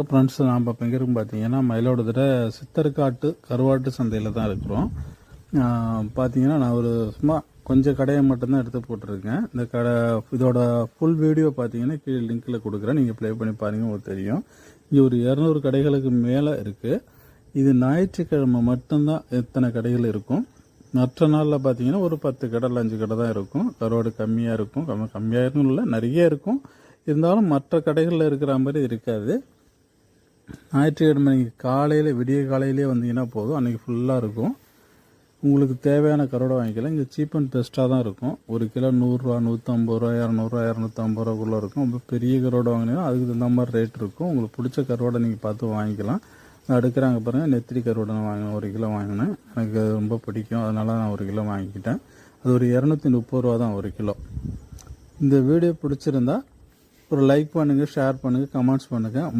Friends, நாம் இப்போ எங்கே இருக்கும் பார்த்தீங்கன்னா மயிலாடுதுறை சித்தர்காட்டு கருவாட்டு சந்தையில் தான் இருக்கிறோம். பார்த்தீங்கன்னா நான் ஒரு சும்மா கொஞ்சம் கடையை மட்டும்தான் எடுத்து போட்டிருக்கேன். இந்த கடை இதோட ஃபுல் வீடியோ பார்த்தீங்கன்னா கீழே லிங்க்கில் கொடுக்குறேன், நீங்கள் ப்ளே பண்ணி பாருங்கள், உங்களுக்கு தெரியும். இங்கே ஒரு 200 கடைகளுக்கு மேலே இருக்குது. இது ஞாயிற்றுக்கிழமை மட்டும்தான் எத்தனை கடைகள் இருக்கும். மற்ற நாளில் பார்த்தீங்கன்னா ஒரு 10 கடை 5 கடை தான் இருக்கும். கருவாடு கம்மியாக இருக்கும். கம்மியாக இருக்கும் இல்லை, நிறைய இருக்கும். இருந்தாலும் மற்ற கடைகளில் இருக்கிற மாதிரி இருக்காது. ஞாயிற்றுக்கிழமை நீங்கள் காலையில் விடிய காலையிலே வந்தீங்கன்னா போதும், அன்றைக்கி ஃபுல்லாக இருக்கும். உங்களுக்கு தேவையான கருவாடை வாங்கிக்கலாம். இங்கே சீப் அண்ட் பெஸ்ட்டாக தான் இருக்கும். ஒரு கிலோ 100 ரூபா, 150 ரூபா, 200 ரூபா, 250 ரூபாக்குள்ளே இருக்கும். ரொம்ப பெரிய கருவாடை வாங்கினீங்கன்னா அதுக்கு தகுந்த மாதிரி ரேட் இருக்கும். உங்களுக்கு பிடிச்ச கருவாடை நீங்கள் பார்த்து வாங்கிக்கலாம். அடுக்கிறாங்க பாருங்கள், நெத்திரி கருவாடை நான் வாங்கினேன், 1 கிலோ வாங்கினேன். எனக்கு அது ரொம்ப பிடிக்கும், அதனால் நான் 1 கிலோ வாங்கிக்கிட்டேன். அது ஒரு 230 ரூபா தான் 1 கிலோ. இந்த வீடியோ பிடிச்சிருந்தா ஒரு லைக் பண்ணுங்கள், ஷேர் பண்ணுங்கள், கமெண்ட்ஸ் பண்ணுங்கள்.